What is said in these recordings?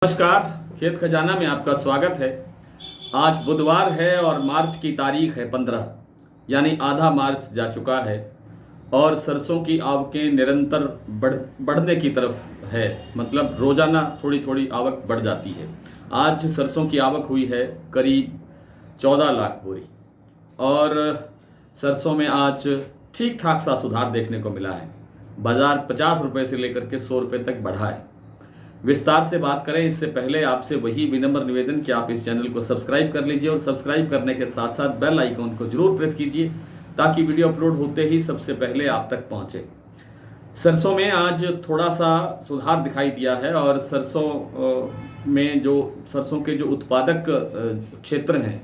नमस्कार, खेत खजाना में आपका स्वागत है। आज बुधवार है और मार्च की तारीख है 15, यानी आधा मार्च जा चुका है और सरसों की आवकें निरंतर बढ़ने की तरफ है। मतलब रोजाना थोड़ी थोड़ी आवक बढ़ जाती है। आज सरसों की आवक हुई है करीब 14 लाख बोरी और सरसों में आज ठीक ठाक सा सुधार देखने को मिला है। बाजार 50 रुपये से लेकर के 100 रुपये तक बढ़ा है। विस्तार से बात करें इससे पहले आपसे वही विनम्र निवेदन कि आप इस चैनल को सब्सक्राइब कर लीजिए और सब्सक्राइब करने के साथ साथ बेल आइकॉन को जरूर प्रेस कीजिए ताकि वीडियो अपलोड होते ही सबसे पहले आप तक पहुंचे। सरसों में आज थोड़ा सा सुधार दिखाई दिया है और सरसों में जो सरसों के जो उत्पादक क्षेत्र हैं,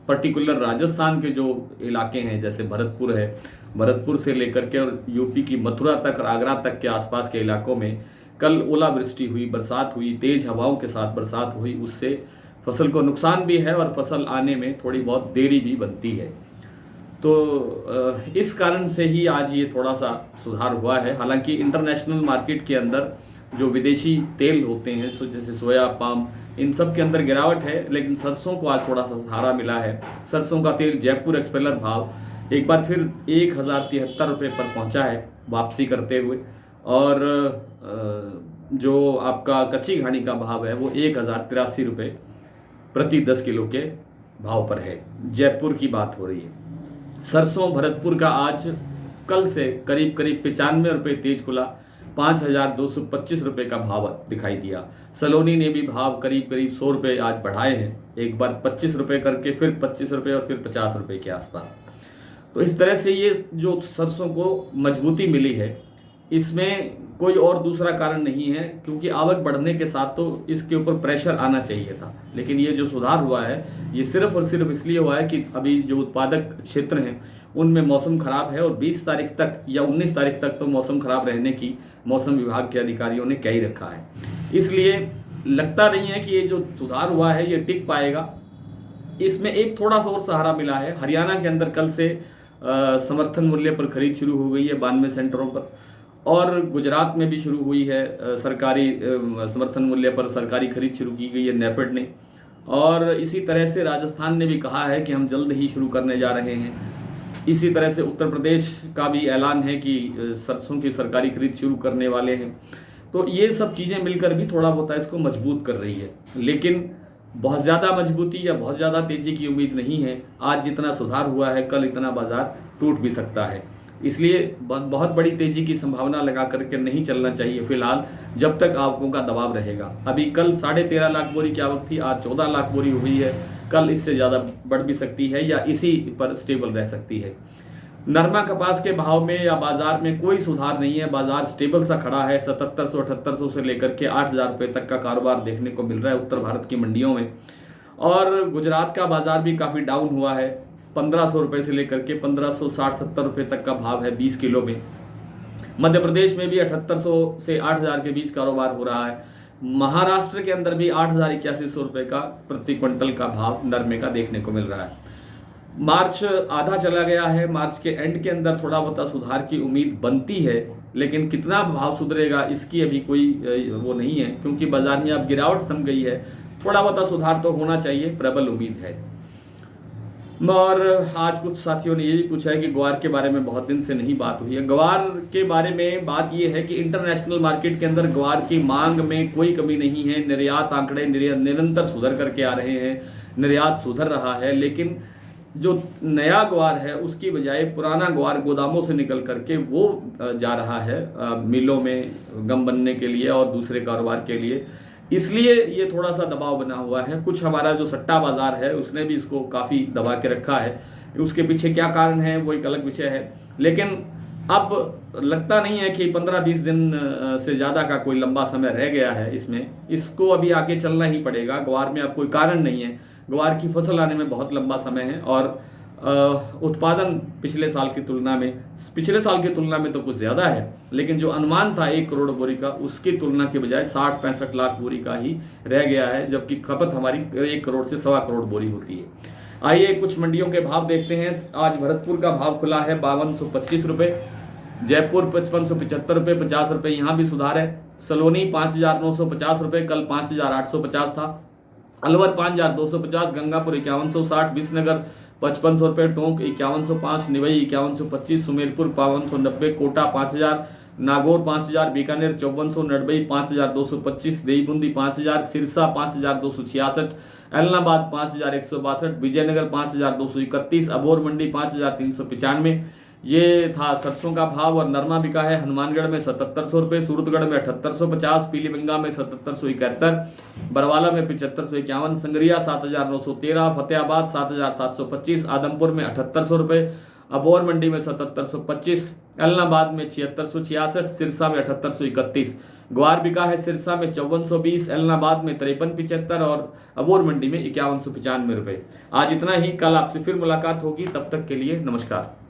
पर्टिकुलर राजस्थान के जो इलाके हैं जैसे भरतपुर है, भरतपुर से लेकर के और यूपी की मथुरा तक और आगरा तक के आसपास के इलाकों में कल ओलावृष्टि हुई, बरसात हुई, तेज हवाओं के साथ बरसात हुई। उससे फसल को नुकसान भी है और फसल आने में थोड़ी बहुत देरी भी बनती है। तो इस कारण से ही आज ये थोड़ा सा सुधार हुआ है। हालांकि इंटरनेशनल मार्केट के अंदर जो विदेशी तेल होते हैं जैसे सोया, पाम, इन सब के अंदर गिरावट है, लेकिन सरसों को आज थोड़ा सा सहारा मिला है। सरसों का तेल जयपुर एक्सपेलर भाव एक बार फिर 1073 रुपये पर पहुंचा है वापसी करते हुए और जो आपका कच्ची घानी का भाव है वो 1083 रुपये प्रति 10 किलो के भाव पर है। जयपुर की बात हो रही है। सरसों भरतपुर का आज कल से करीब 95 रुपये तेज खुला, 5225 रुपये का भाव दिखाई दिया। सलोनी ने भी भाव करीब 100 रुपये आज बढ़ाए हैं, एक बार 25 रुपये करके फिर 25 रुपये और फिर 50 रुपये के आसपास। तो इस तरह से ये जो सरसों को मजबूती मिली है, इसमें कोई और दूसरा कारण नहीं है, क्योंकि आवक बढ़ने के साथ तो इसके ऊपर प्रेशर आना चाहिए था। लेकिन ये जो सुधार हुआ है ये सिर्फ और सिर्फ इसलिए हुआ है कि अभी जो उत्पादक क्षेत्र हैं उनमें मौसम खराब है और 20 तारीख तक या 19 तारीख तक तो मौसम खराब रहने की मौसम विभाग के अधिकारियों ने कह ही रखा है। इसलिए लगता नहीं है कि ये जो सुधार हुआ है ये टिक पाएगा। इसमें एक थोड़ा सा और सहारा मिला है। हरियाणा के अंदर कल से समर्थन मूल्य पर खरीद शुरू हो गई है 92 सेंटरों पर, और गुजरात में भी शुरू हुई है सरकारी समर्थन मूल्य पर सरकारी खरीद शुरू की गई है नेफेड ने। और इसी तरह से राजस्थान ने भी कहा है कि हम जल्द ही शुरू करने जा रहे हैं। इसी तरह से उत्तर प्रदेश का भी ऐलान है कि सरसों की सरकारी खरीद शुरू करने वाले हैं। तो ये सब चीज़ें मिलकर भी थोड़ा बहुत इसको मजबूत कर रही है, लेकिन बहुत ज़्यादा मजबूती या बहुत ज़्यादा तेज़ी की उम्मीद नहीं है। आज जितना सुधार हुआ है कल इतना बाजार टूट भी सकता है, इसलिए बहुत बड़ी तेजी की संभावना लगा करके नहीं चलना चाहिए फिलहाल, जब तक आवकों का दबाव रहेगा। अभी कल 13.5 लाख बोरी की आवक थी, आज 14 लाख बोरी हुई है। कल इससे ज़्यादा बढ़ भी सकती है या इसी पर स्टेबल रह सकती है। नरमा कपास के भाव में या बाजार में कोई सुधार नहीं है। बाजार स्टेबल सा खड़ा है। 7700-7800 से लेकर के 8000 रुपये तक का कारोबार देखने को मिल रहा है उत्तर भारत की मंडियों में। और गुजरात का बाजार भी काफ़ी डाउन हुआ है। 1500 रुपये से लेकर के 1560-70 रुपये तक का भाव है 20 किलो में। मध्य प्रदेश में भी 7800 से 8000 के बीच कारोबार हो रहा है। महाराष्ट्र के अंदर भी 8081 रुपये का प्रति क्विंटल का भाव नरमे का देखने को मिल रहा है। मार्च आधा चला गया है। मार्च के एंड के अंदर थोड़ा बहुत सुधार की उम्मीद बनती है, लेकिन कितना भाव सुधरेगा इसकी अभी कोई वो नहीं है, क्योंकि बाजार में अब गिरावट थम गई है। थोड़ा बहुत सुधार तो होना चाहिए, प्रबल उम्मीद है। और आज कुछ साथियों ने ये भी पूछा है कि ग्वार के बारे में बहुत दिन से नहीं बात हुई है। ग्वार के बारे में बात ये है कि इंटरनेशनल मार्केट के अंदर ग्वार की मांग में कोई कमी नहीं है। निर्यात आंकड़े निरंतर सुधर करके आ रहे हैं, निर्यात सुधर रहा है, लेकिन जो नया ग्वार है उसकी बजाय पुराना ग्वार गोदामों से निकल करके वो जा रहा है मिलों में गम बनने के लिए और दूसरे कारोबार के लिए। इसलिए ये थोड़ा सा दबाव बना हुआ है। कुछ हमारा जो सट्टा बाजार है उसने भी इसको काफ़ी दबा के रखा है। उसके पीछे क्या कारण है वो एक अलग विषय है, लेकिन अब लगता नहीं है कि 15-20 दिन से ज़्यादा का कोई लंबा समय रह गया है इसमें। इसको अभी आगे चलना ही पड़ेगा। ग्वार में अब कोई कारण नहीं है। ग्वार की फसल आने में बहुत लंबा समय है और उत्पादन पिछले साल की तुलना में तो कुछ ज़्यादा है, लेकिन जो अनुमान था 1 करोड़ बोरी का उसकी तुलना के बजाय 60-65 लाख बोरी का ही रह गया है, जबकि खपत हमारी 1 करोड़ से 1.25 करोड़ बोरी होती है। आइए कुछ मंडियों के भाव देखते हैं। आज भरतपुर का भाव खुला है 5225 रुपये, जयपुर 5575 रुपये, 50 रुपये यहाँ भी सुधार है। सलोनी 5,950 रुपये, कल 5,850 था। अलवर 5,250, गंगापुर 5,160, विसनगर 5,500 रुपये, टोंक 5,105, निवई 5,125, सुमेरपुर 5,190, कोटा 5,000, नागौर 5,000, बीकानेर 5,400, नडबई 5,225, देईबूंदी 5,000, सिरसा 5,266, एलनाबाद 5,162, विजयनगर 5,231, अबोर मंडी 5,395। ये था सरसों का भाव। और नरमा बिका है हनुमानगढ़ में 7,700 रुपये, सूरतगढ़ में 7,850, पीलीभंगा में 7,771, बरवाला में 7,551, संगरिया 7,913, फतेहाबाद 7,725, आदमपुर में 7,800 रुपये, अबोर मंडी में 7,725, एलनाबाद में 7,666, सिरसा में 7,831। ग्वार बिका है सिरसा में 5,420, एलनाबाद में 5375 और अबोर मंडी में 5,195 रुपये। आज इतना ही, कल आपसे फिर मुलाकात होगी, तब तक के लिए नमस्कार।